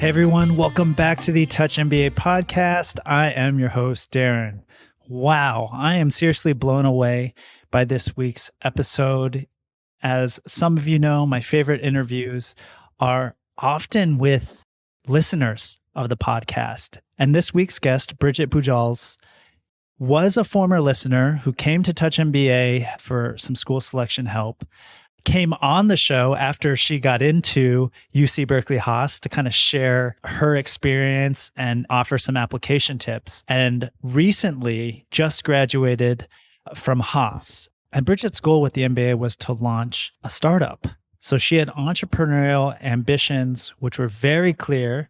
Hey everyone, welcome back to the Touch MBA podcast. I am your host, Darren. Wow, I am seriously blown away by this week's episode. As some of you know, my favorite interviews are often with listeners of the podcast. And this week's guest, Bridget Pujals, was a former listener who came to Touch MBA for some school selection help, came on the show after she got into UC Berkeley Haas to kind of share her experience and offer some application tips, and recently just graduated from Haas. And Bridget's goal with the MBA was to launch a startup. So she had entrepreneurial ambitions, which were very clear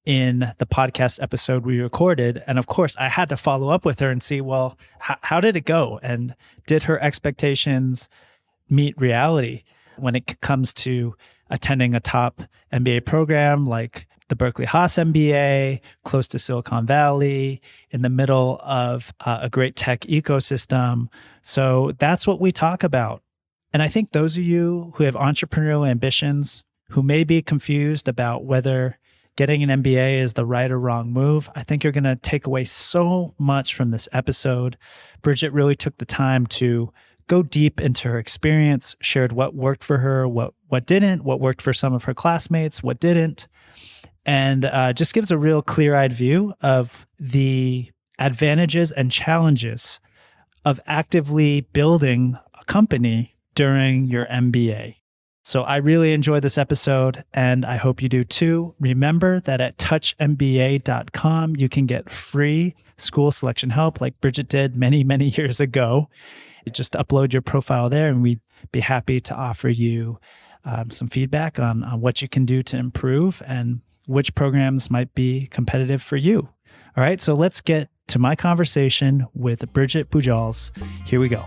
in the podcast episode we recorded. And of course, I had to follow up with her and see, well, how did it go? And did her expectations meet reality when it comes to attending a top MBA program like the Berkeley Haas MBA, close to Silicon Valley, in the middle of a great tech ecosystem? So that's what we talk about. And I think those of you who have entrepreneurial ambitions, who may be confused about whether getting an MBA is the right or wrong move, I think you're going to take away so much from this episode. Bridget really took the time to go deep into her experience, shared what worked for her, what didn't, what worked for some of her classmates, what didn't, and just gives a real clear-eyed view of the advantages and challenges of actively building a company during your MBA. So I really enjoyed this episode, and I hope you do too. Remember that at touchmba.com, you can get free school selection help like Bridget did many, many years ago. Just upload your profile there, and we'd be happy to offer you some feedback on what you can do to improve and which programs might be competitive for you. All right, so let's get to my conversation with Bridget Pujals. Here we go.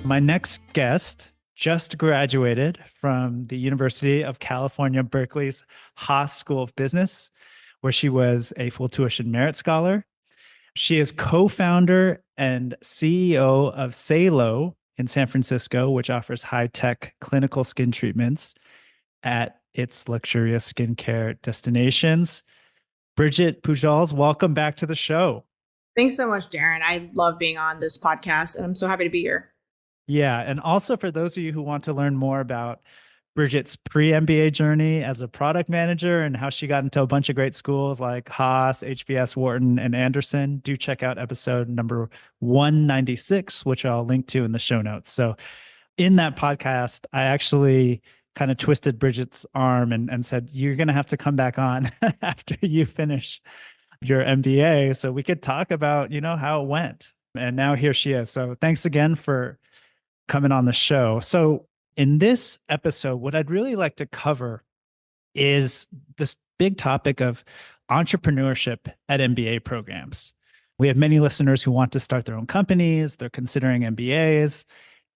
My next guest just graduated from the University of California Berkeley's Haas School of Business, where she was a full tuition merit scholar. She is co-founder and CEO of Saelo in San Francisco, which offers high-tech clinical skin treatments at its luxurious skincare destinations. Bridget Pujals, welcome back to the show. Thanks so much, Darren. I love being on this podcast, and I'm so happy to be here. Yeah. And also for those of you who want to learn more about Bridget's pre-MBA journey as a product manager and how she got into a bunch of great schools like Haas, HBS, Wharton, and Anderson, do check out episode number 196, which I'll link to in the show notes. So in that podcast, I actually kind of twisted Bridget's arm and said, you're going to have to come back on after you finish your MBA so we could talk about, how it went. And now here she is. So thanks again for coming on the show. So in this episode, what I'd really like to cover is this big topic of entrepreneurship at MBA programs. We have many listeners who want to start their own companies. They're considering MBAs.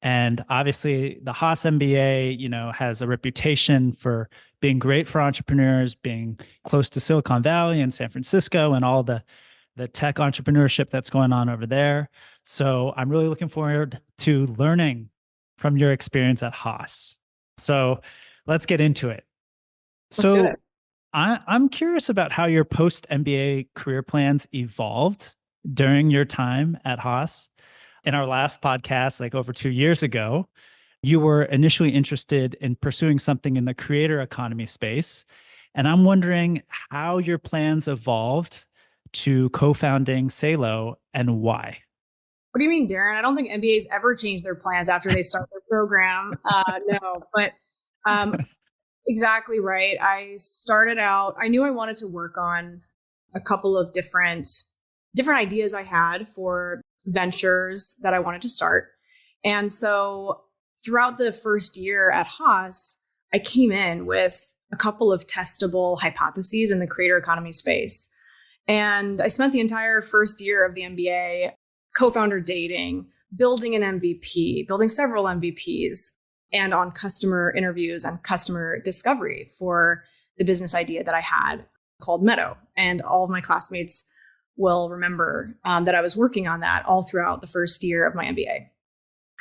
And obviously the Haas MBA, has a reputation for being great for entrepreneurs, being close to Silicon Valley and San Francisco and all the tech entrepreneurship that's going on over there. So I'm really looking forward to learning from your experience at Haas. So let's get into it. Let's do it. I'm curious about how your post-MBA career plans evolved during your time at Haas. In our last podcast, like over 2 years ago, you were initially interested in pursuing something in the creator economy space. And I'm wondering how your plans evolved to co-founding Saelo and why. What do you mean, Darren? I don't think MBAs ever change their plans after they start their program. No, but exactly right. I started out, I knew I wanted to work on a couple of different ideas I had for ventures that I wanted to start. And so throughout the first year at Haas, I came in with a couple of testable hypotheses in the creator economy space. And I spent the entire first year of the MBA co-founder dating, building an MVP, building several MVPs, and on customer interviews and customer discovery for the business idea that I had called Meadow. And all of my classmates will remember that I was working on that all throughout the first year of my MBA.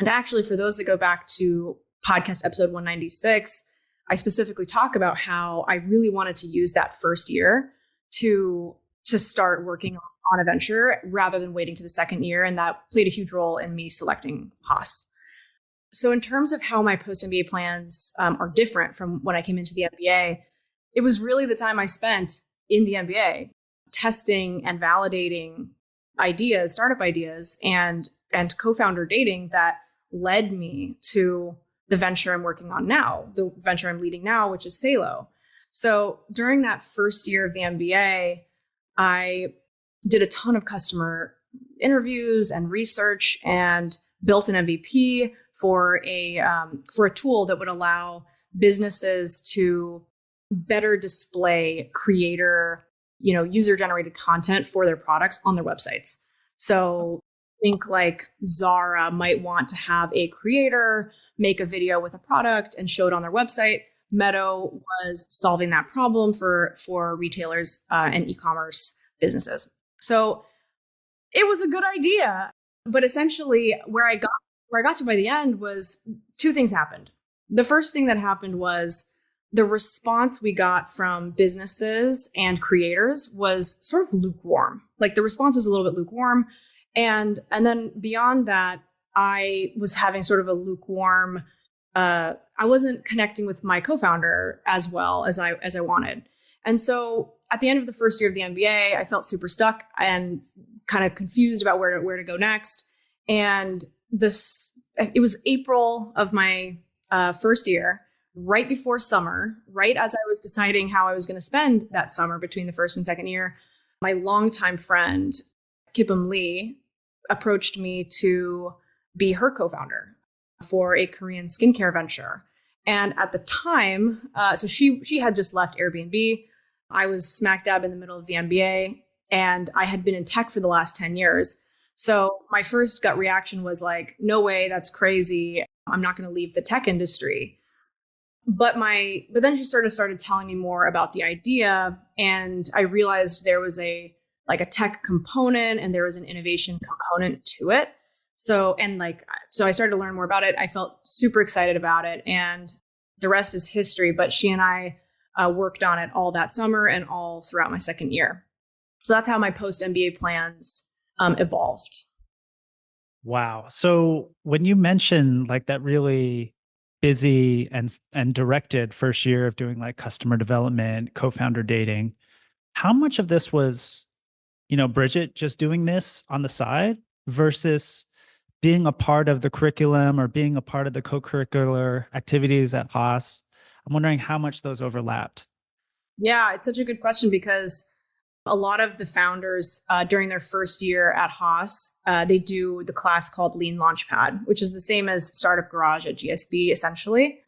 And actually, for those that go back to podcast episode 196, I specifically talk about how I really wanted to use that first year to start working on a venture rather than waiting to the second year. And that played a huge role in me selecting Haas. So in terms of how my post-MBA plans are different from when I came into the MBA, it was really the time I spent in the MBA testing and validating ideas, startup ideas, and co-founder dating that led me to the venture I'm working on now, the venture I'm leading now, which is Saelo. So during that first year of the MBA, I did a ton of customer interviews and research and built an MVP for a tool that would allow businesses to better display creator, user-generated content for their products on their websites. So think like Zara might want to have a creator make a video with a product and show it on their website. Meadow was solving that problem for retailers and e-commerce businesses. So it was a good idea, but essentially where I got to by the end was two things happened. The first thing that happened was the response we got from businesses and creators was sort of lukewarm. Like the response was a little bit lukewarm. And then beyond that, I was having sort of a lukewarm, I wasn't connecting with my co-founder as well as I wanted. And so at the end of the first year of the MBA, I felt super stuck and kind of confused about where to go next. And it was April of my first year, right before summer, right as I was deciding how I was going to spend that summer between the first and second year. My longtime friend, Kipum Lee, approached me to be her co-founder for a Korean skincare venture. And at the time, so she had just left Airbnb. I was smack dab in the middle of the MBA, and I had been in tech for the last 10 years. So my first gut reaction was like, no way, that's crazy. I'm not going to leave the tech industry. But then she started telling me more about the idea, and I realized there was a tech component and there was an innovation component to it. So I started to learn more about it. I felt super excited about it, and the rest is history. But she and I worked on it all that summer and all throughout my second year. So that's how my post-MBA plans evolved. Wow. So when you mentioned like that really busy and directed first year of doing like customer development, co-founder dating, how much of this was, Bridget just doing this on the side versus being a part of the curriculum or being a part of the co-curricular activities at Haas? I'm wondering how much those overlapped. Yeah, it's such a good question because a lot of the founders during their first year at Haas, they do the class called Lean Launchpad, which is the same as Startup Garage at GSB, essentially.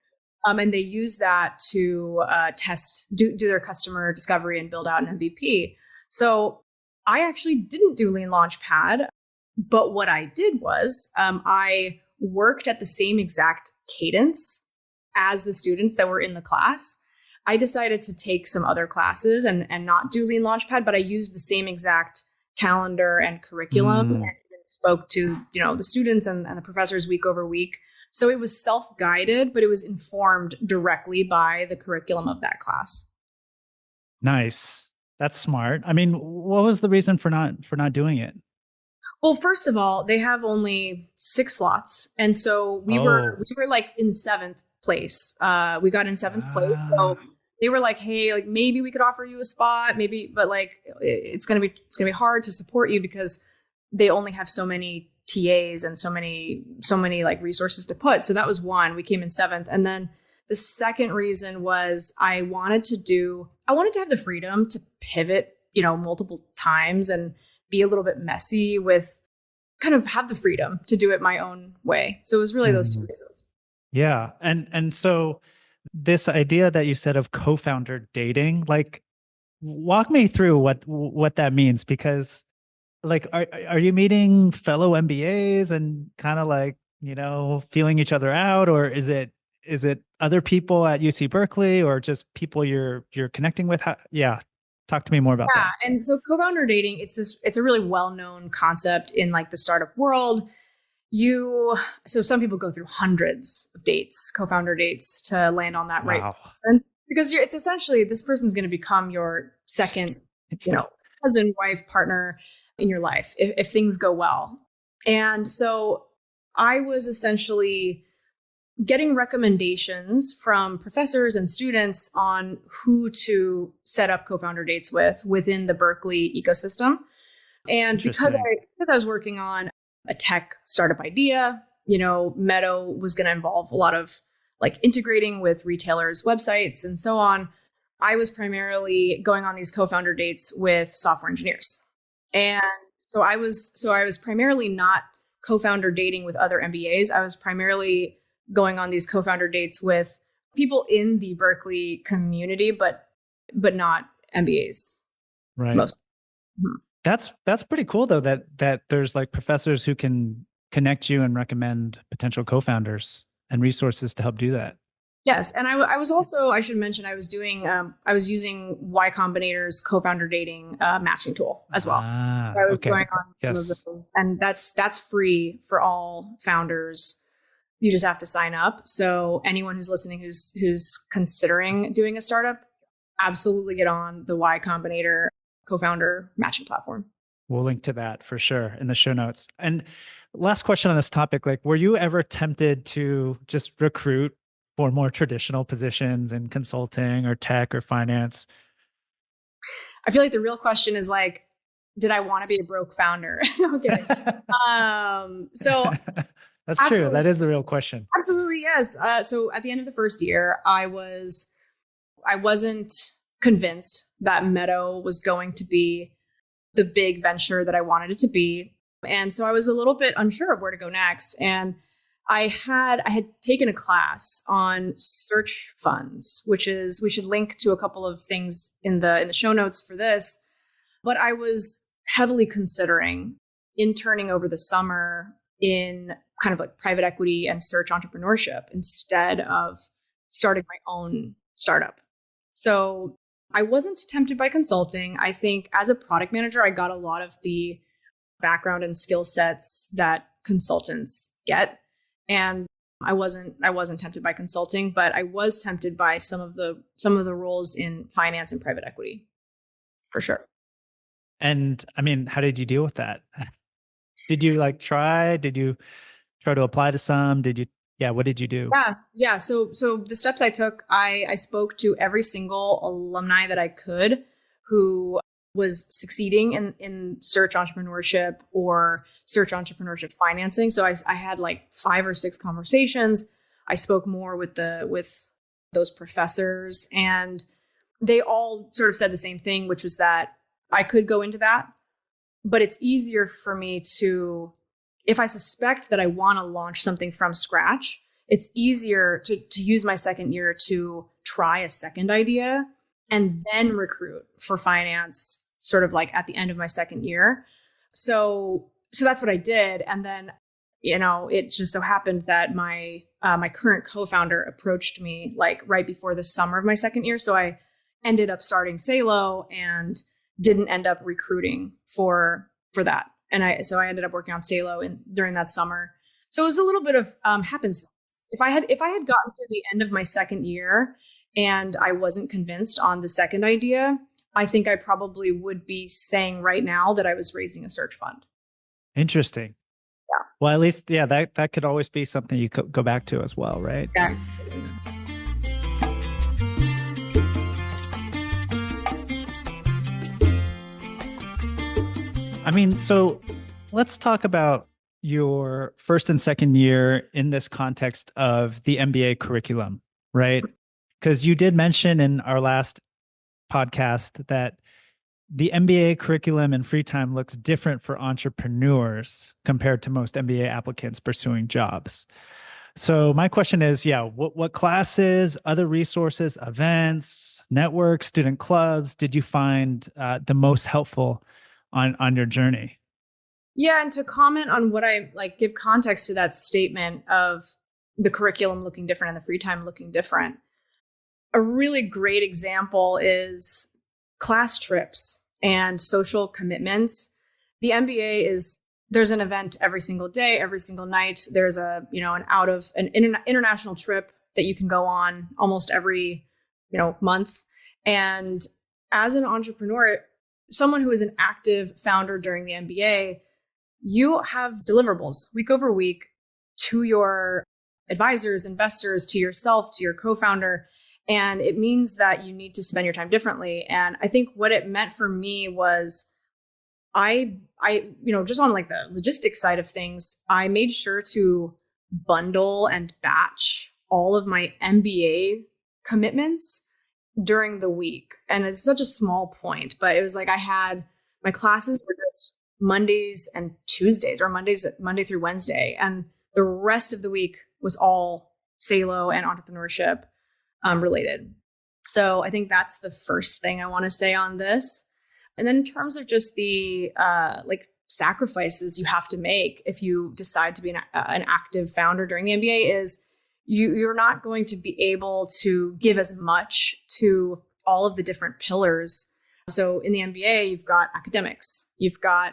And they use that to do their customer discovery and build out an MVP. So I actually didn't do Lean Launchpad, but what I did was I worked at the same exact cadence as the students that were in the class. I decided to take some other classes and not do Lean Launchpad, but I used the same exact calendar and curriculum and spoke to, the students and the professors week over week. So it was self-guided, but it was informed directly by the curriculum of that class. Nice. That's smart. I mean, what was the reason for not doing it? Well, first of all, they have only 6 slots. And so we were like in 7th place. We got in 7th place. So they were like, hey, like maybe we could offer you a spot, maybe, but like it's gonna be hard to support you because they only have so many TAs and so many like resources to put. So that was one. We came in 7th. And then the second reason was I wanted to have the freedom to pivot, multiple times and be a little bit messy with kind of have the freedom to do it my own way. So it was really those 2 reasons. Yeah. And so this idea that you said of co-founder dating, like walk me through what that means, because like, are you meeting fellow MBAs and kind of like, feeling each other out, or is it other people at UC Berkeley or just people you're connecting with? Talk to me more about that. And so co-founder dating, it's a really well-known concept in like the startup world. so some people go through hundreds of dates, co-founder dates, to land on that right Wow. person, because it's essentially, this person's going to become your second, husband, wife, partner in your life if things go well. And so I was essentially getting recommendations from professors and students on who to set up co-founder dates with within the Berkeley ecosystem. And because I was working on a tech startup idea, Meadow was going to involve a lot of like integrating with retailers' websites and so on. I was primarily going on these co-founder dates with software engineers. And so I was primarily not co-founder dating with other MBAs. I was primarily going on these co-founder dates with people in the Berkeley community, but not MBAs. Right. Most. Mm-hmm. That's pretty cool though, that there's like professors who can connect you and recommend potential co-founders and resources to help do that. Yes. And I was also, I should mention, I was using Y Combinator's co-founder dating matching tool as well. So I was going on some of those, and that's free for all founders. You just have to sign up. So anyone who's listening, who's considering doing a startup, absolutely get on the Y Combinator co-founder matching platform. We'll link to that for sure in the show notes. And last question on this topic, like, were you ever tempted to just recruit for more traditional positions in consulting or tech or finance? I feel like the real question is like, did I want to be a broke founder? Okay. So that's absolutely true. That is the real question. Absolutely, yes. So at the end of the first year, I wasn't convinced that Meadow was going to be the big venture that I wanted it to be. And so I was a little bit unsure of where to go next. And I had taken a class on search funds, which is, we should link to a couple of things in the show notes for this. But I was heavily considering interning over the summer in kind of like private equity and search entrepreneurship instead of starting my own startup. So I wasn't tempted by consulting. I think as a product manager, I got a lot of the background and skill sets that consultants get. And I wasn't tempted by consulting, but I was tempted by some of the roles in finance and private equity, for sure. And I mean, how did you deal with that? Did you did you try to apply to some? What did you do? Yeah. So the steps I took, I spoke to every single alumni that I could who was succeeding in search entrepreneurship or search entrepreneurship financing. So I had like 5 or 6 conversations. I spoke more with those professors, and they all sort of said the same thing, which was that I could go into that, but it's easier for me to, if I suspect that I want to launch something from scratch, it's easier to use my second year to try a second idea and then recruit for finance sort of like at the end of my second year. So that's what I did. And then, it just so happened that my current co-founder approached me like right before the summer of my second year. So I ended up starting Saelo and didn't end up recruiting for that. And I ended up working on Saelo during that summer. So it was a little bit of happenstance. If I had gotten to the end of my second year and I wasn't convinced on the second idea, I think I probably would be saying right now that I was raising a search fund. Interesting. Yeah. Well, at least, that could always be something you could go back to as well, right? Yeah. I mean, so let's talk about your first and second year in this context of the MBA curriculum, right? Because you did mention in our last podcast that the MBA curriculum in free time looks different for entrepreneurs compared to most MBA applicants pursuing jobs. So my question is, what classes, other resources, events, networks, student clubs did you find the most helpful on your journey? Yeah, and to comment on what I give context to that statement of the curriculum looking different and the free time looking different. A really great example is class trips and social commitments. The MBA is there's an event every single day, every single night. There's an international trip that you can go on almost every, month. And as an entrepreneur, someone who is an active founder during the MBA, you have deliverables week over week to your advisors, investors, to yourself, to your co-founder. And it means that you need to spend your time differently. And I think what it meant for me was I just on like the logistics side of things, I made sure to bundle and batch all of my MBA commitments during the week. And it's such a small point, but it was like my classes were just Mondays and Tuesdays, or Monday through Wednesday. And the rest of the week was all Saelo and entrepreneurship related. So I think that's the first thing I want to say on this. And then in terms of just the sacrifices you have to make if you decide to be an active founder during the MBA is you're not going to be able to give as much to all of the different pillars. So in the MBA, you've got academics, you've got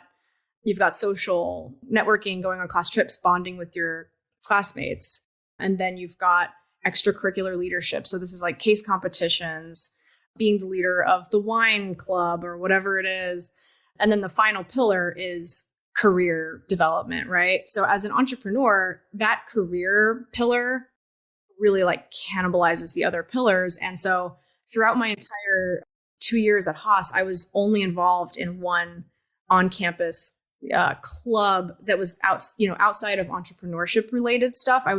social networking, going on class trips, bonding with your classmates. And then you've got extracurricular leadership. So this is like case competitions, being the leader of the wine club or whatever it is. And then the final pillar is career development, right? So as an entrepreneur, that career pillar really like cannibalizes the other pillars. And so throughout my entire 2 years at Haas, I was only involved in one on-campus club that was outside of entrepreneurship related stuff. I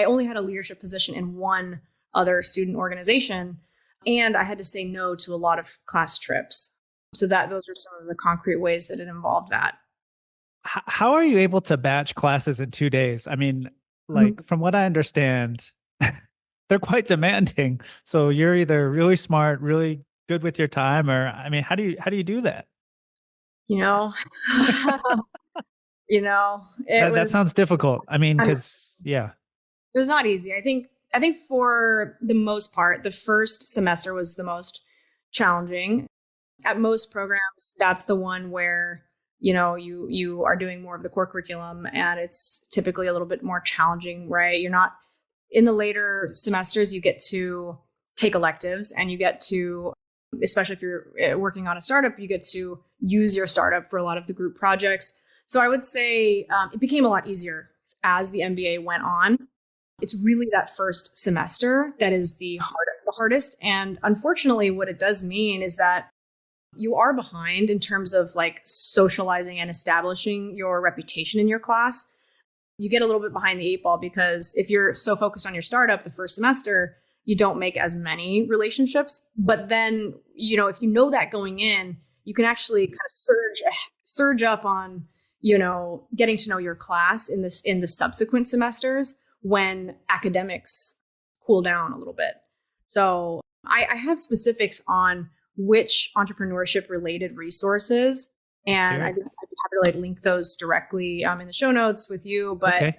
only had a leadership position in one other student organization, and I had to say no to a lot of class trips. So those are some of the concrete ways that it involved that. How are you able to batch classes in 2 days? I mean, like from what I understand, they're quite demanding. So you're either really smart, really good with your time, or I mean, how do you do that? That sounds difficult. I mean, because it was not easy. I think for the most part, the first semester was the most challenging. At most programs, that's the one where you are doing more of the core curriculum, and it's typically a little bit more challenging, right? You're not in the later semesters, you get to take electives, and you get to, especially if you're working on a startup, you get to use your startup for a lot of the group projects. So I would say it became a lot easier as the MBA went on. It's really that first semester that is the hardest. And unfortunately, what it does mean is that you are behind in terms of like socializing and establishing your reputation in your class. You get a little bit behind the eight ball because if you're so focused on your startup the first semester, you don't make as many relationships. But then, if you know that going in, you can actually kind of surge up on, getting to know your class in the subsequent semesters when academics cool down a little bit. So I have specifics on which entrepreneurship related resources, and I'd be happy to link those directly in the show notes with you. But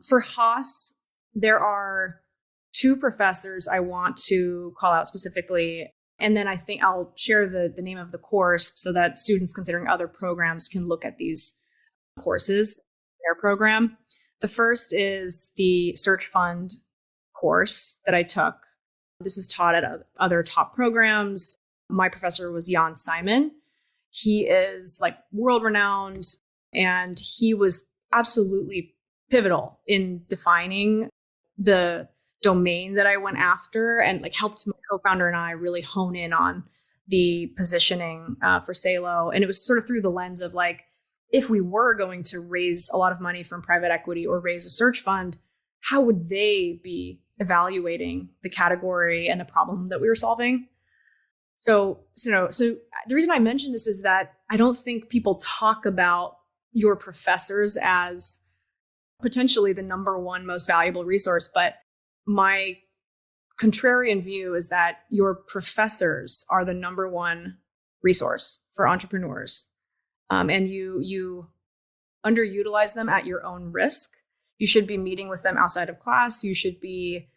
for Haas, there are 2 professors I want to call out specifically. And then I think I'll share the name of the course so that students considering other programs can look at these courses in their program. The first is the Search Fund course that I took. This is taught at other top programs. My professor was Jan Simon. He is like world renowned, and he was absolutely pivotal in defining the domain that I went after, and like helped my co-founder and I really hone in on the positioning for Saelo. And it was sort of through the lens of like, if we were going to raise a lot of money from private equity or raise a search fund, how would they be evaluating the category and the problem that we were solving? So the reason I mention this is that I don't think people talk about your professors as potentially the number one most valuable resource, but my contrarian view is that your professors are the number one resource for entrepreneurs. And you underutilize them at your own risk. You should be meeting with them outside of class. You should be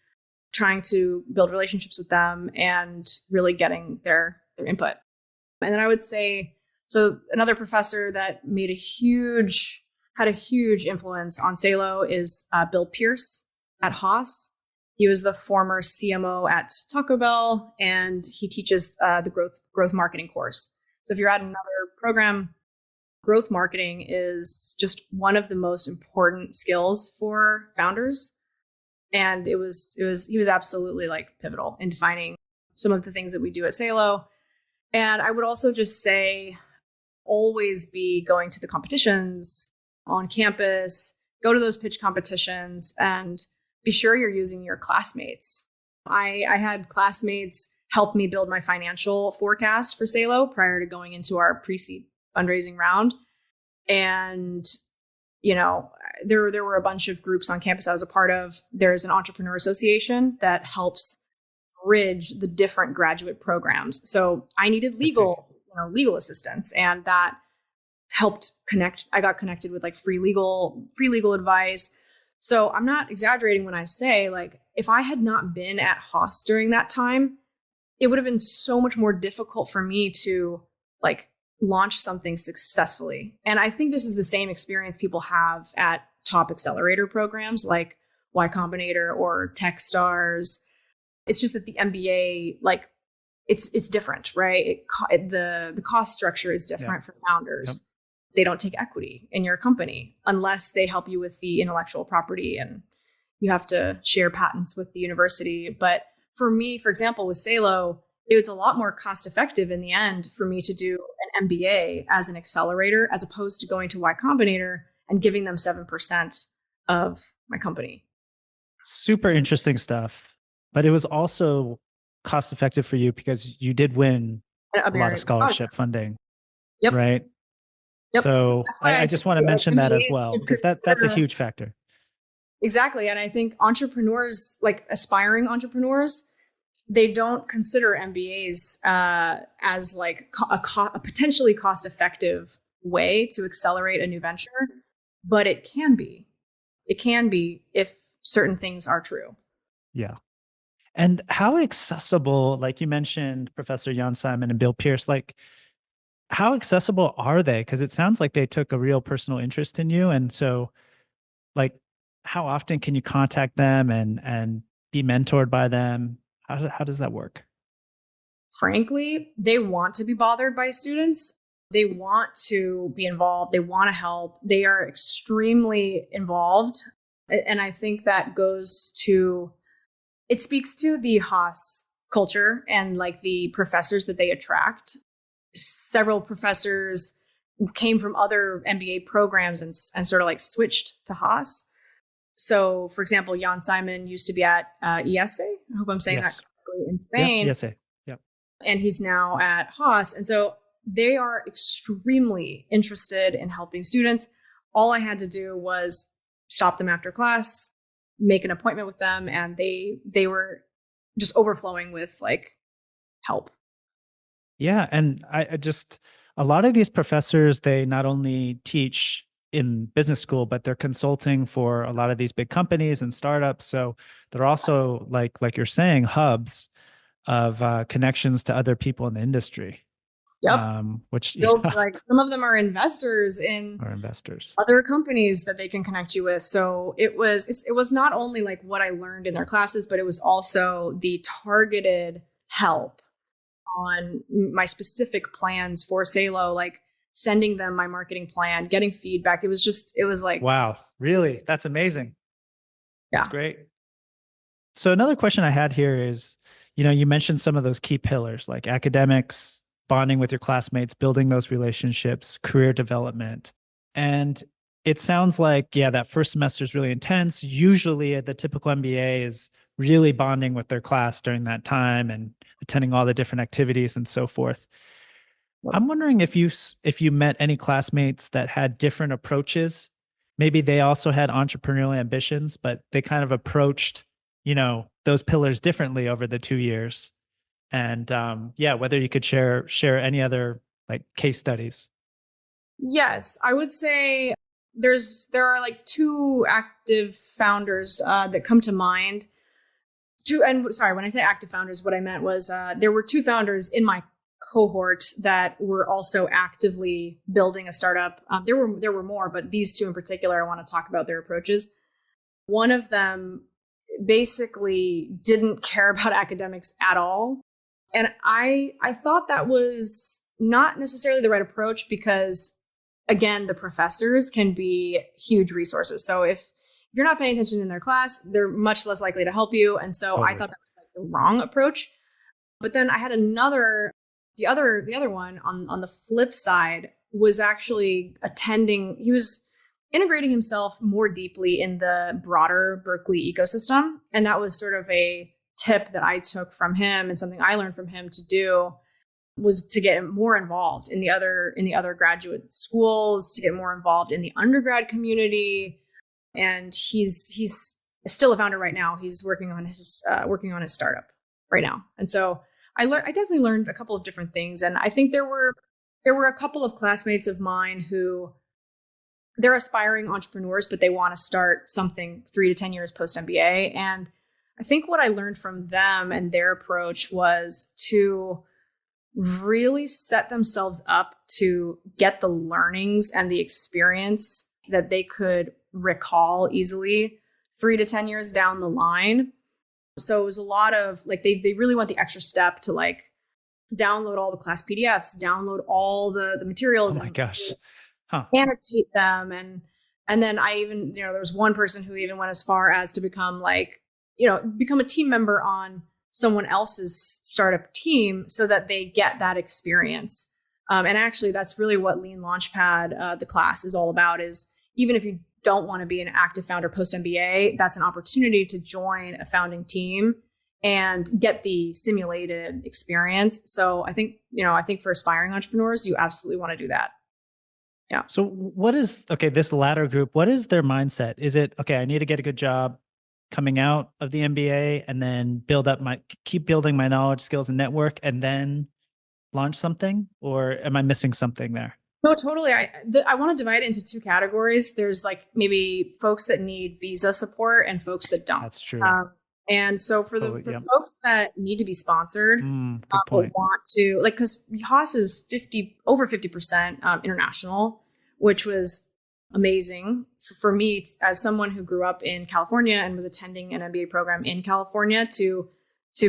trying to build relationships with them and really getting their input. And then I would say So another professor that had a huge influence on Saelo is Bill Pierce at Haas. He was the former CMO at Taco Bell, and he teaches the growth marketing course. So if you're at another program, growth marketing is just one of the most important skills for founders. And he was absolutely like pivotal in defining some of the things that we do at Saelo. And I would also just say, always be going to the competitions on campus, go to those pitch competitions, and be sure you're using your classmates. I had classmates help me build my financial forecast for Saelo prior to going into our pre-seed fundraising round. And, there were a bunch of groups on campus I was a part of. There's an entrepreneur association that helps bridge the different graduate programs. So I needed legal assistance, and that helped connect. I got connected with like free legal advice. So I'm not exaggerating when I say, like, if I had not been at Haas during that time, it would have been so much more difficult for me to like launch something successfully. And I think this is the same experience people have at top accelerator programs like Y Combinator or Techstars. It's just that the MBA, like, it's different, right? The cost structure is different for founders. Yep. They don't take equity in your company unless they help you with the intellectual property, and you have to share patents with the university. But for me, for example, with Saelo, it was a lot more cost effective in the end for me to do an MBA as an accelerator, as opposed to going to Y Combinator and giving them 7% of my company. Super interesting stuff. But it was also cost effective for you because you did win a lot of scholarship funding. Yep. Right? Yep. So I just want to mention that as well, because that's a huge factor. Exactly. And I think entrepreneurs, like aspiring entrepreneurs, they don't consider MBAs as like a potentially cost-effective way to accelerate a new venture, but it can be. It can be if certain things are true. Yeah. And how accessible, like you mentioned, Professor Jan Simon and Bill Pierce, like how accessible are they? Because it sounds like they took a real personal interest in you. And so, like, how often can you contact them and be mentored by them? How does that work? Frankly, they want to be bothered by students. They want to be involved. They want to help. They are extremely involved. And I think that it speaks to the Haas culture and like the professors that they attract. Several professors came from other MBA programs and sort of like switched to Haas. So, for example, Jan Simon used to be at ESA. I hope I'm saying that correctly, in Spain. Yep, ESA. Yep. And he's now at Haas. And so they are extremely interested in helping students. All I had to do was stop them after class, make an appointment with them, and they were just overflowing with like help. Yeah. And I just, a lot of these professors, they not only teach in business school, but they're consulting for a lot of these big companies and startups. So they're also like you're saying, hubs of connections to other people in the industry. Yep. Which like some of them are investors in other companies that they can connect you with. So it was not only like what I learned in their classes, but it was also the targeted help on my specific plans for Saelo, like sending them my marketing plan, getting feedback. It was like, wow, really? That's amazing. Yeah. That's great. So another question I had here is, you mentioned some of those key pillars like academics, bonding with your classmates, building those relationships, career development. And it sounds like, that first semester is really intense. Usually the typical MBA is really bonding with their class during that time and attending all the different activities and so forth. I'm wondering if you met any classmates that had different approaches. Maybe they also had entrepreneurial ambitions, but they kind of approached, those pillars differently over the 2 years. And whether you could share any other like case studies. Yes, I would say there are like two active founders that come to mind. When I say active founders, what I meant was there were two founders in my cohort that were also actively building a startup. There were more, but these two in particular, I want to talk about their approaches. One of them basically didn't care about academics at all. And I thought that was not necessarily the right approach because, again, the professors can be huge resources. So if you're not paying attention in their class, they're much less likely to help you. And so I thought that was like the wrong approach. But then I had the other one on the flip side was actually he was integrating himself more deeply in the broader Berkeley ecosystem. And that was sort of a tip that I took from him and something I learned from him to do was to get more involved in the other graduate schools, to get more involved in the undergrad community. And he's still a founder right now. He's working on his startup right now. And so I definitely learned a couple of different things. And I think there were a couple of classmates of mine who they're aspiring entrepreneurs, but they want to start something 3 to 10 years post MBA. And I think what I learned from them and their approach was to really set themselves up to get the learnings and the experience that they could recall easily 3 to 10 years down the line. So it was a lot of like, they really want the extra step to like download all the class PDFs, download all the materials. Oh my gosh. Huh. Annotate them. And then I even, there was one person who even went as far as to become a team member on someone else's startup team so that they get that experience. And actually that's really what Lean Launchpad, the class is all about, is even if you don't want to be an active founder post MBA, that's an opportunity to join a founding team and get the simulated experience. So I think for aspiring entrepreneurs, you absolutely want to do that. Yeah. So what is, this latter group, what is their mindset? Is it, I need to get a good job coming out of the MBA and then keep building my knowledge, skills, and network, and then launch something? Or am I missing something there? No, totally. I want to divide it into two categories. There's like maybe folks that need visa support and folks that don't. That's true. And so for the folks that need to be sponsored, but want to, like, because Haas is over 50% international, which was amazing for me as someone who grew up in California and was attending an MBA program in California to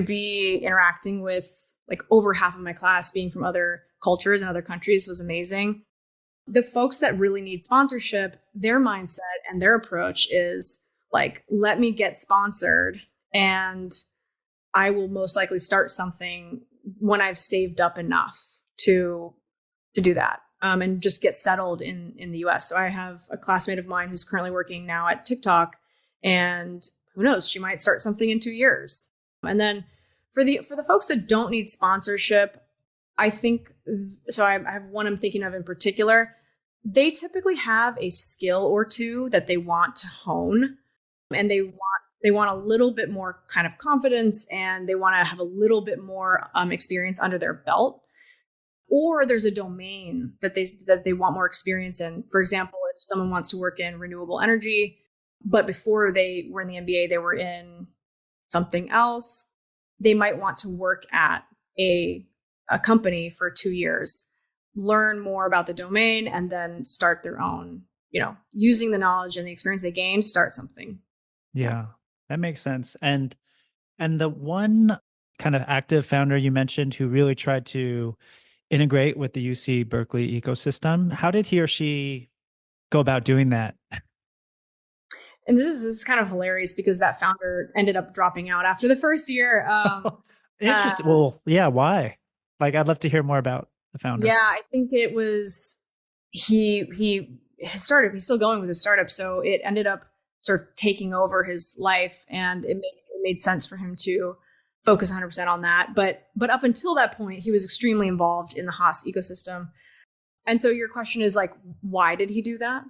be interacting with like over half of my class being from other cultures and other countries was amazing. The folks that really need sponsorship, their mindset and their approach is like, let me get sponsored and I will most likely start something when I've saved up enough to do that. And just get settled in the US. So I have a classmate of mine who's currently working now at TikTok, and who knows, she might start something in 2 years. And then for the folks that don't need sponsorship, I think, so I have one I'm thinking of in particular, they typically have a skill or two that they want to hone, and they want a little bit more kind of confidence, and they want to have a little bit more experience under their belt. Or there's a domain that they want more experience in. For example, if someone wants to work in renewable energy, but before they were in the MBA, they were in something else, they might want to work at a company for 2 years, learn more about the domain, and then start their own, using the knowledge and the experience they gained, start something. Yeah, that makes sense. And the one kind of active founder you mentioned who really tried to integrate with the UC Berkeley ecosystem, how did he or she go about doing that? And this is kind of hilarious because that founder ended up dropping out after the first year. Interesting. Well, yeah, why? Like, I'd love to hear more about the founder. Yeah, I think it was his startup. He's still going with his startup, so it ended up sort of taking over his life, and it made sense for him to focus 100% on that. But up until that point, he was extremely involved in the Haas ecosystem. And so your question is like, why did he do that?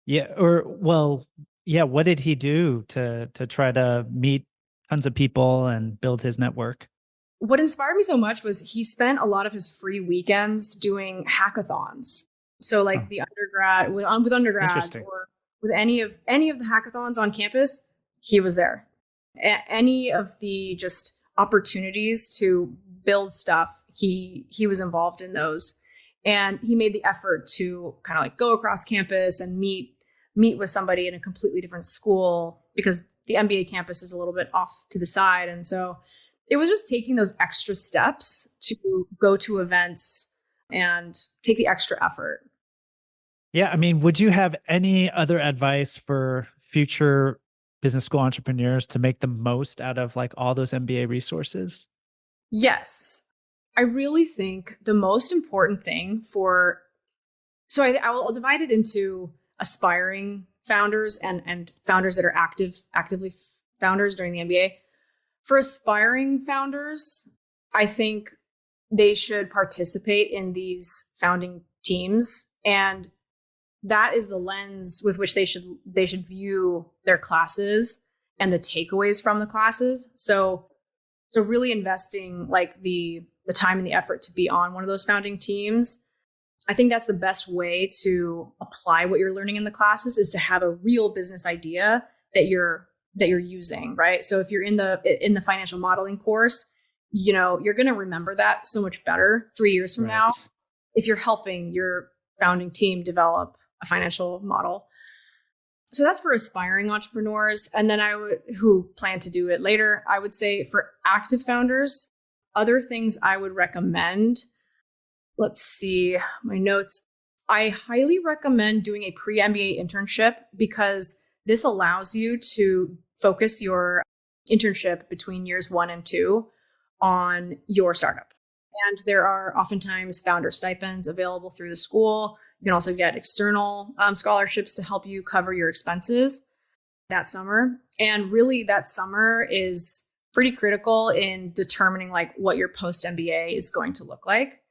Yeah. What did he do to try to meet tons of people and build his network? What inspired me so much was he spent a lot of his free weekends doing hackathons. So like the undergrad with undergrad or with any of the hackathons on campus, he was there. Any of the just opportunities to build stuff, he was involved in those. And he made the effort to kind of like go across campus and meet with somebody in a completely different school, because the MBA campus is a little bit off to the side. And so it was just taking those extra steps to go to events and take the extra effort. Yeah. I mean, would you have any other advice for future business school entrepreneurs to make the most out of like all those MBA resources? Yes. I really think the most important thing I'll divide it into aspiring founders and founders that are actively founders during the MBA. For aspiring founders, I think they should participate in these founding teams, and that is the lens with which they should view their classes and the takeaways from the classes. So really investing like the time and the effort to be on one of those founding teams. I think that's the best way to apply what you're learning in the classes, is to have a real business idea that you're using, right? So if you're in the financial modeling course, you're going to remember that so much better 3 years from now if you're helping your founding team develop a financial model. So that's for aspiring entrepreneurs. And then who plan to do it later, I would say for active founders, other things I would recommend. Let's see my notes. I highly recommend doing a pre-MBA internship, because this allows you to focus your internship between years 1 and 2 on your startup. And there are oftentimes founder stipends available through the school. You can also get external scholarships to help you cover your expenses that summer. And really that summer is pretty critical in determining like what your post-MBA is going to look like.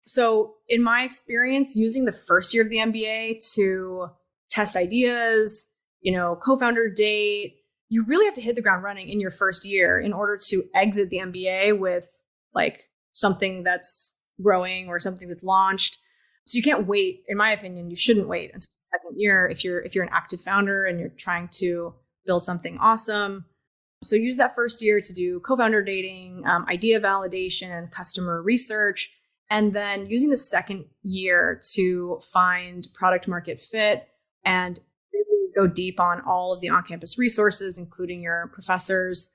So in my experience, using the first year of the MBA to test ideas, co-founder date, you really have to hit the ground running in your first year in order to exit the MBA with like something that's growing or something that's launched. So you can't wait. In my opinion, you shouldn't wait until the second year if you're an active founder and you're trying to build something awesome. So use that first year to do co-founder dating, idea validation, and customer research. And then using the second year to find product market fit and really go deep on all of the on-campus resources, including your professors.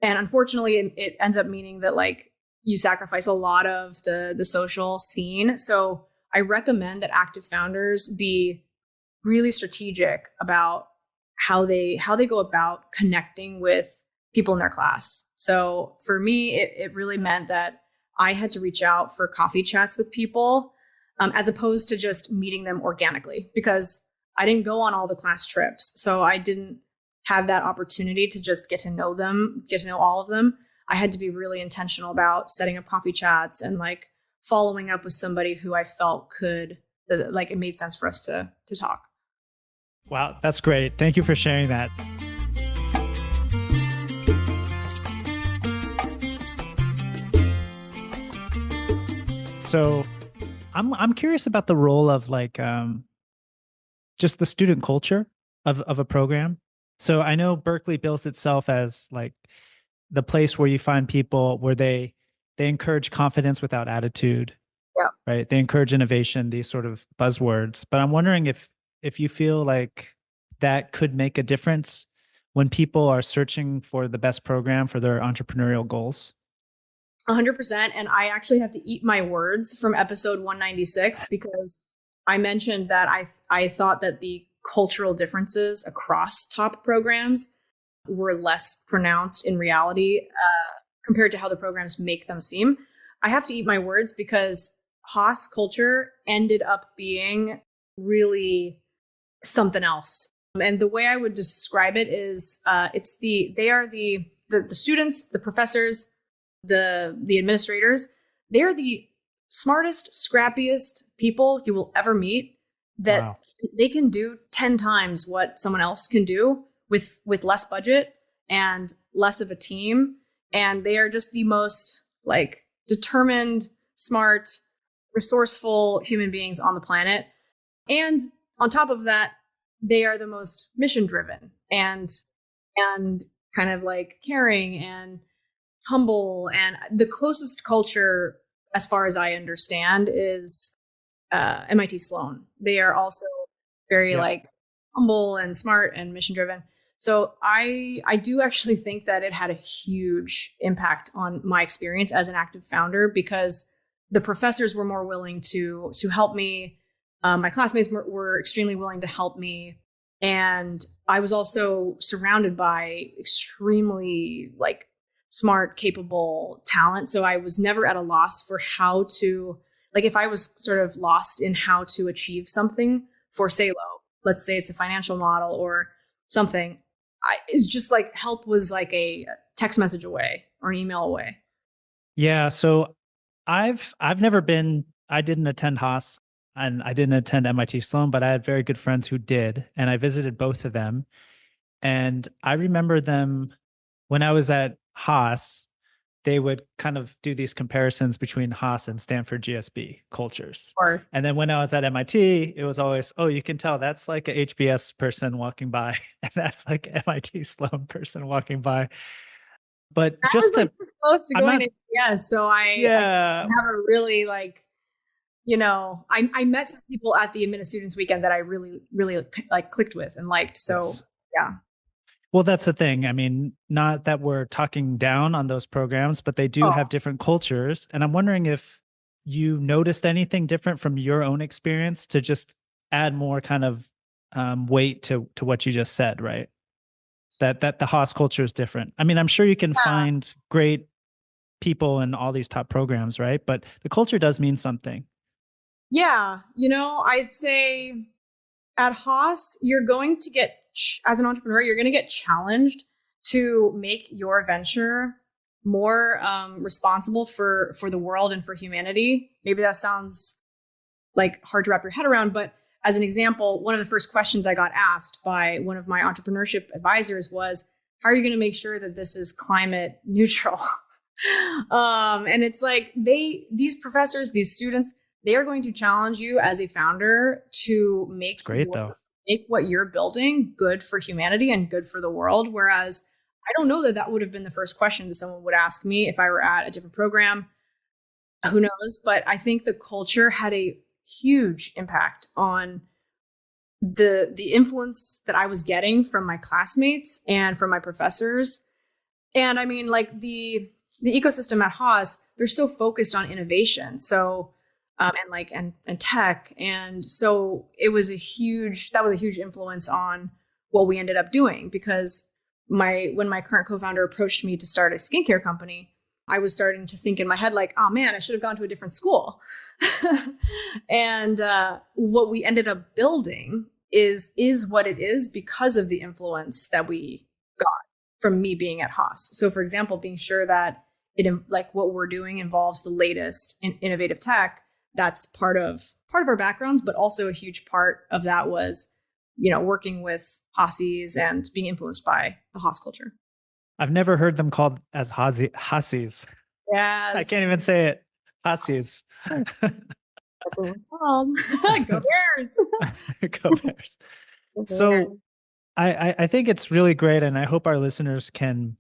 And unfortunately, it ends up meaning that like you sacrifice a lot of the social scene. So I recommend that active founders be really strategic about how they go about connecting with people in their class. So for me, it really meant that I had to reach out for coffee chats with people as opposed to just meeting them organically, because I didn't go on all the class trips. So I didn't have that opportunity to just get to know them, get to know all of them. I had to be really intentional about setting up coffee chats and like following up with somebody who I felt it made sense for us to talk. Wow, that's great. Thank you for sharing that. So I'm curious about the role of like just the student culture of a program. So I know Berkeley bills itself as like the place where you find people where they encourage confidence without attitude. Yeah. Right. They encourage innovation, these sort of buzzwords. But I'm wondering if you feel like that could make a difference when people are searching for the best program for their entrepreneurial goals. 100%. And I actually have to eat my words from episode 196, because I mentioned that I thought that the cultural differences across top programs were less pronounced in reality compared to how the programs make them seem. I have to eat my words, because Haas culture ended up being really something else. And the way I would describe it is they are the students, the professors, the administrators. They're the smartest, scrappiest people you will ever meet, that Wow. They can do 10 times what someone else can do with less budget and less of a team. And they are just the most like determined, smart, resourceful human beings on the planet. And on top of that, they are the most mission driven and kind of like caring and humble, and the closest culture as far as I understand, is MIT Sloan. They are also very like humble and smart and mission driven. So I do actually think that it had a huge impact on my experience as an active founder, because the professors were more willing to help me. My classmates were extremely willing to help me. And I was also surrounded by extremely like smart, capable talent. So I was never at a loss for how to, like, if I was sort of lost in how to achieve something for Saelo, let's say it's a financial model or something, it's just like help was like a text message away or an email away. Yeah. So I've never been, I didn't attend Haas and I didn't attend MIT Sloan, but I had very good friends who did. And I visited both of them. And I remember them when I was at Haas, they would kind of do these comparisons between Haas and Stanford GSB cultures. Or And then when I was at MIT, it was always, oh, you can tell that's like a HBS person walking by, and that's like MIT Sloan person walking by. But I just was like to, close to I'm going not, to yes, so I have a really like, I met some people at the Admit Students Weekend that I really, really like clicked with and liked. So yeah. Well, that's the thing. I mean, not that we're talking down on those programs, but they do have different cultures. And I'm wondering if you noticed anything different from your own experience to just add more kind of weight to what you just said, right? That the Haas culture is different. I mean, I'm sure you can find great people in all these top programs, right? But the culture does mean something. Yeah. I'd say at Haas, you're going to get, as an entrepreneur, you're going to get challenged to make your venture more responsible for the world and for humanity. Maybe that sounds like hard to wrap your head around, but as an example, one of the first questions I got asked by one of my entrepreneurship advisors was, how are you going to make sure that this is climate neutral? And it's like these professors, these students, they are going to challenge you as a founder to make what you're building good for humanity and good for the world. Whereas I don't know that would have been the first question that someone would ask me if I were at a different program. Who knows? But I think the culture had a huge impact on the influence that I was getting from my classmates and from my professors. And I mean, like the ecosystem at Haas, they're so focused on innovation. So and tech. And so that was a huge influence on what we ended up doing, because when my current co-founder approached me to start a skincare company, I was starting to think in my head, like, oh man, I should have gone to a different school. And what we ended up building is what it is because of the influence that we got from me being at Haas. So for example, being sure that what we're doing involves the latest innovative tech, that's part of our backgrounds, but also a huge part of that was, working with Haasies and being influenced by the Haas culture. I've never heard them called as Haasies. Yes. I can't even say it. Haasies. That's what we're called. Go Bears. Go Bears. So I think it's really great, and I hope our listeners can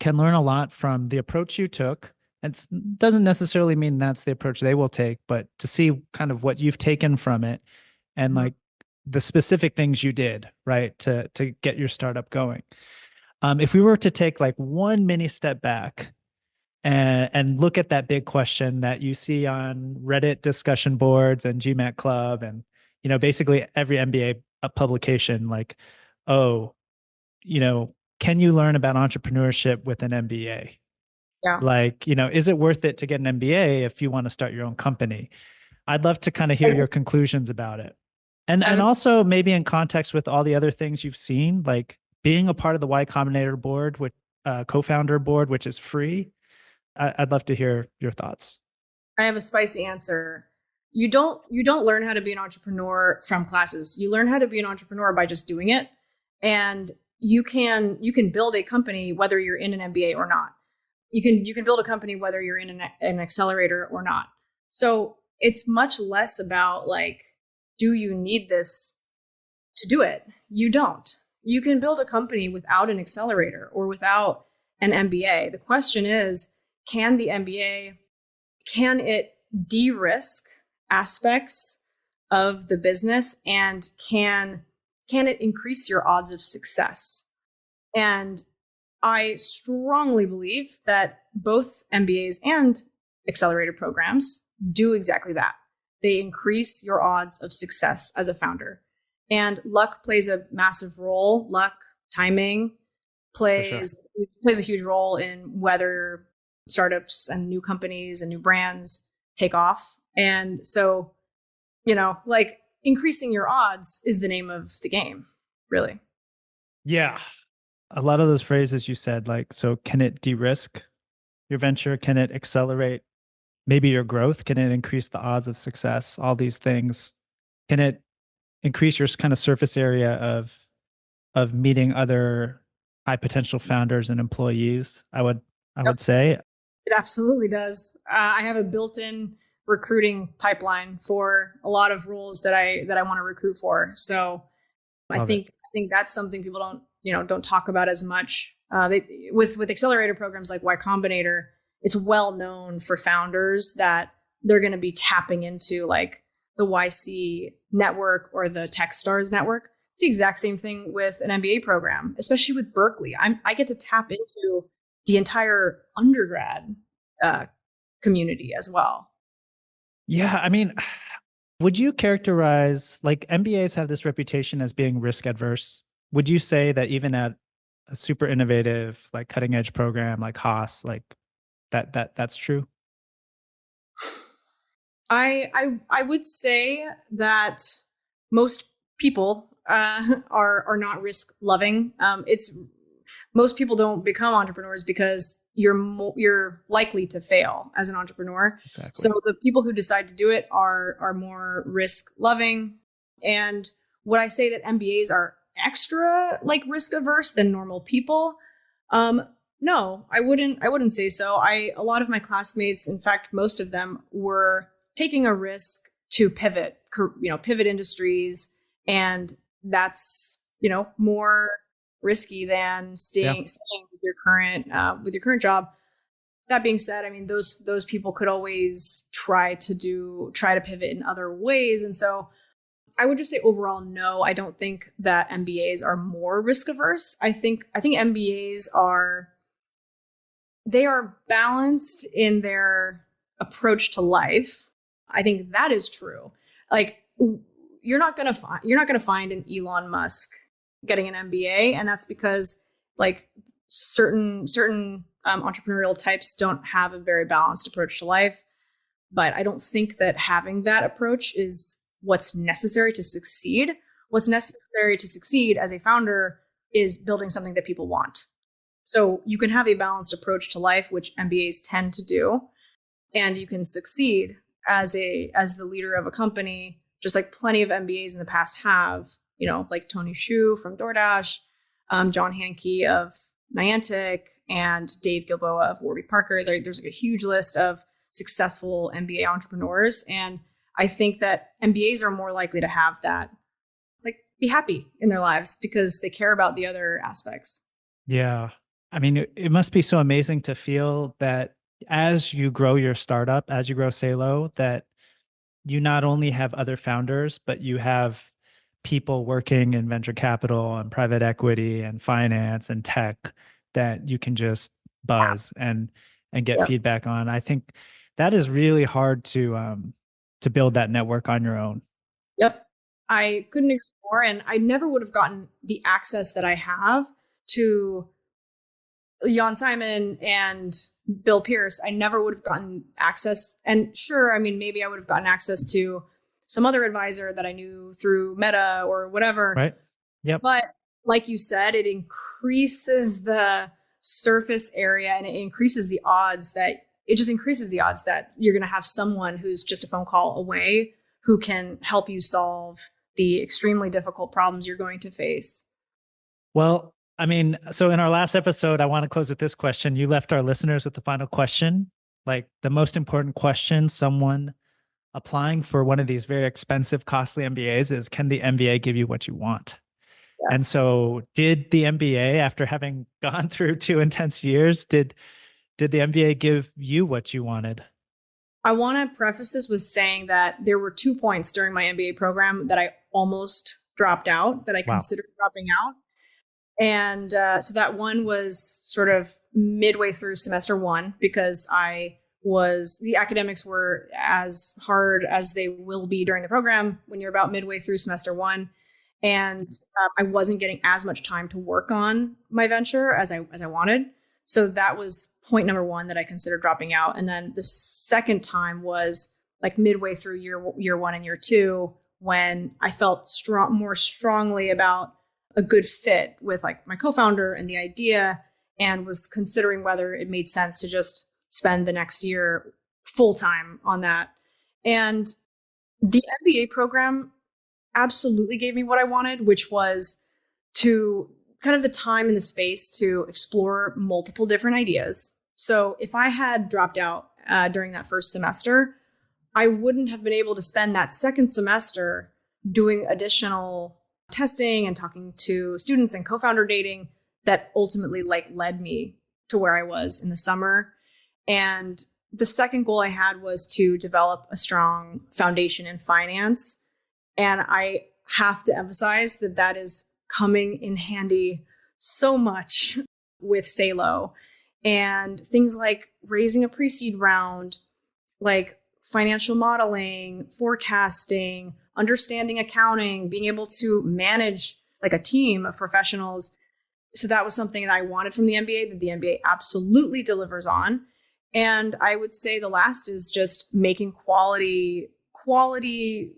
learn a lot from the approach you took. It doesn't necessarily mean that's the approach they will take, but to see kind of what you've taken from it and like the specific things you did, right, to get your startup going. If we were to take like one mini step back and look at that big question that you see on Reddit discussion boards and GMAT Club and, basically every MBA publication, like, oh, can you learn about entrepreneurship with an MBA? Yeah. Like, is it worth it to get an MBA if you want to start your own company? I'd love to kind of hear your conclusions about it. And also maybe in context with all the other things you've seen, like being a part of the Y Combinator board, with co-founder board, which is free. I'd love to hear your thoughts. I have a spicy answer. You don't learn how to be an entrepreneur from classes. You learn how to be an entrepreneur by just doing it. And you can build a company whether you're in an MBA or not. You can build a company whether you're in an accelerator or not. So it's much less about like, do you need this to do it? You don't. You can build a company without an accelerator or without an MBA. The question is, can the MBA can it de-risk aspects of the business, and can it increase your odds of success? And I strongly believe that both MBAs and accelerator programs do exactly that. They increase your odds of success as a founder. And luck plays a massive role. Luck, timing plays a huge role in whether startups and new companies and new brands take off. And so, like, increasing your odds is the name of the game, really. Yeah. A lot of those phrases you said, like, so can it de-risk your venture? Can it accelerate maybe your growth? Can it increase the odds of success? All these things. Can it increase your kind of surface area of meeting other high potential founders and employees? I would Yep. say It absolutely does. I have a built-in recruiting pipeline for a lot of roles that I want to recruit for. So I think that's something people don't talk about as much. With accelerator programs like Y Combinator, it's well known for founders that they're going to be tapping into like the YC network or the Techstars network. It's the exact same thing with an MBA program, especially with Berkeley. I get to tap into the entire undergrad community as well. Yeah, I mean, would you characterize, like, MBAs have this reputation as being risk adverse? Would you say that even at a super innovative, like cutting edge program like Haas, like that's true? I would say that most people are not risk loving. It's most people don't become entrepreneurs because you're likely to fail as an entrepreneur. Exactly. So the people who decide to do it are more risk loving. And would I say that MBAs are extra like risk averse than normal people? No, I wouldn't say so. A lot of my classmates, in fact, most of them were taking a risk to pivot industries, and that's more risky than staying with your current job. That being said, I mean those people could always try to pivot in other ways, and so I would just say overall, no, I don't think that MBAs are more risk averse. I think MBAs are balanced in their approach to life. I think that is true. Like you're not gonna find an Elon Musk getting an MBA, and that's because like certain entrepreneurial types don't have a very balanced approach to life. But I don't think that having that approach is what's necessary to succeed. What's necessary to succeed as a founder is building something that people want. So you can have a balanced approach to life, which MBAs tend to do, and you can succeed as the leader of a company, just like plenty of MBAs in the past have, like Tony Xu from DoorDash, John Hanke of Niantic, and Dave Gilboa of Warby Parker. There's like a huge list of successful MBA entrepreneurs. And I think that MBAs are more likely to have that, like, be happy in their lives because they care about the other aspects. Yeah. I mean, it must be so amazing to feel that as you grow your startup, as you grow Saelo, that you not only have other founders, but you have people working in venture capital and private equity and finance and tech that you can just buzz and get feedback on. I think that is really hard to build that network on your own. Yep. I couldn't agree more. And I never would have gotten the access that I have to Jan Simon and Bill Pierce. I never would have gotten access. And sure, I mean, maybe I would have gotten access to some other advisor that I knew through Meta or whatever. Right. Yep. But like you said, it increases the surface area, and it increases the odds that you're going to have someone who's just a phone call away who can help you solve the extremely difficult problems you're going to face. Well, I mean, so in our last episode, I want to close with this question. You left our listeners with the final question, like the most important question someone applying for one of these very expensive, costly MBAs is, can the MBA give you what you want? Yes. And so did the MBA, after having gone through 2 intense years, did the MBA give you what you wanted? I want to preface this with saying that there were 2 points during my MBA program that I almost dropped out, that I considered dropping out. And so that one was sort of midway through semester 1, because the academics were as hard as they will be during the program when you're about midway through semester 1. And I wasn't getting as much time to work on my venture as I wanted. So that was point number 1 that I considered dropping out. And then the second time was like midway through year 1 and year 2, when I felt more strongly about a good fit with like my co-founder and the idea, and was considering whether it made sense to just spend the next year full time on that. And the MBA program absolutely gave me what I wanted, which was to kind of the time and the space to explore multiple different ideas. So if I had dropped out during that first semester, I wouldn't have been able to spend that second semester doing additional testing and talking to students and co-founder dating that ultimately led me to where I was in the summer. And the second goal I had was to develop a strong foundation in finance. And I have to emphasize that is coming in handy so much with Saelo, and things like raising a pre-seed round, like financial modeling, forecasting, understanding accounting, being able to manage like a team of professionals. So that was something that I wanted from the MBA, that the MBA absolutely delivers on. And I would say the last is just making quality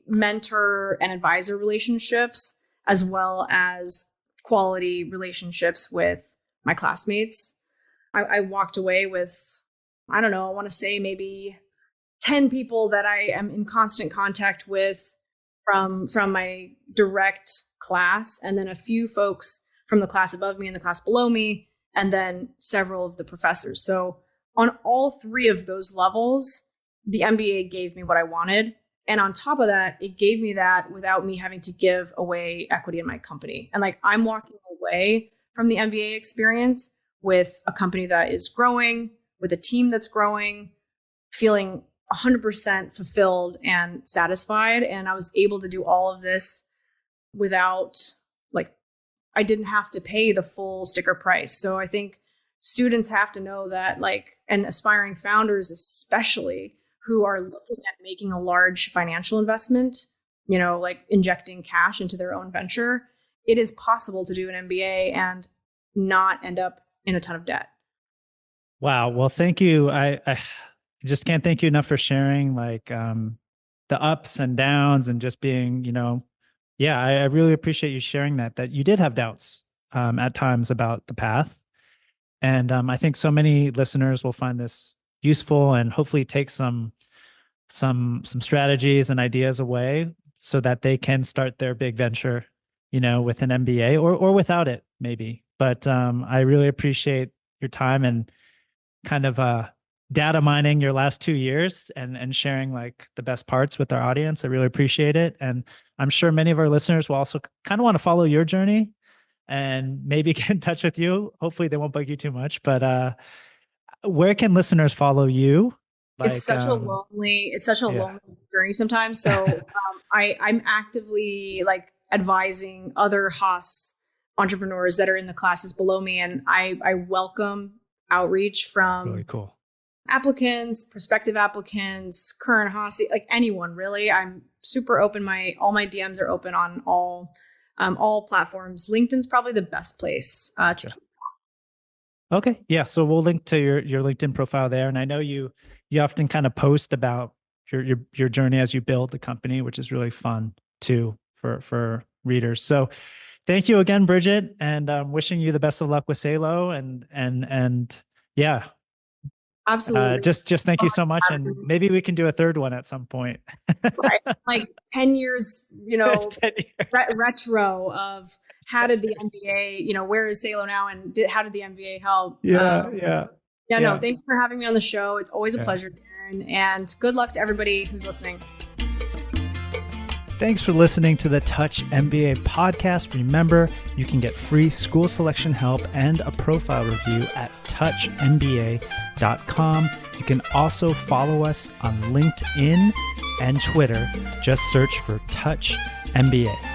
mentor and advisor relationships, as well as quality relationships with my classmates. I walked away with, I don't know, I want to say maybe 10 people that I am in constant contact with from my direct class, and then a few folks from the class above me and the class below me, and then several of the professors. So on all 3 of those levels, the MBA gave me what I wanted. And on top of that, it gave me that without me having to give away equity in my company. And like, I'm walking away from the MBA experience with a company that is growing, with a team that's growing, feeling 100% fulfilled and satisfied. And I was able to do all of this without, like, I didn't have to pay the full sticker price. So I think students have to know that, like, and aspiring founders especially, who are looking at making a large financial investment, like injecting cash into their own venture, it is possible to do an MBA and not end up in a ton of debt. Wow. Well, thank you. I just can't thank you enough for sharing like the ups and downs, and just being, I really appreciate you sharing that you did have doubts at times about the path. And I think so many listeners will find this useful, and hopefully take some strategies and ideas away so that they can start their big venture, with an MBA or without it maybe. But I really appreciate your time and kind of data mining your last 2 years and sharing like the best parts with our audience. I really appreciate it. And I'm sure many of our listeners will also kind of want to follow your journey and maybe get in touch with you. Hopefully they won't bug you too much, but where can listeners follow you? Like, it's such a lonely journey sometimes. So I'm actively like advising other Haas entrepreneurs that are in the classes below me. And I welcome outreach from really cool applicants, prospective applicants, current Haas, like anyone really. I'm super open. All my DMs are open on all platforms. LinkedIn's probably the best place to. Okay. Yeah. So we'll link to your LinkedIn profile there. And I know you often kind of post about your journey as you build the company, which is really fun too for readers. So thank you again, Bridget, and wishing you the best of luck with Saelo, and yeah. Absolutely. Just thank you so much. And maybe we can do a third one at some point. Right. Like 10 years, 10 years. Retro of how did the MBA, where is Saelo now, and how did the MBA help? Yeah. No, thanks for having me on the show. It's always a pleasure, Darren, and good luck to everybody who's listening. Thanks for listening to the Touch MBA podcast. Remember, you can get free school selection help and a profile review at touchmba.com. You can also follow us on LinkedIn and Twitter. Just search for Touch MBA.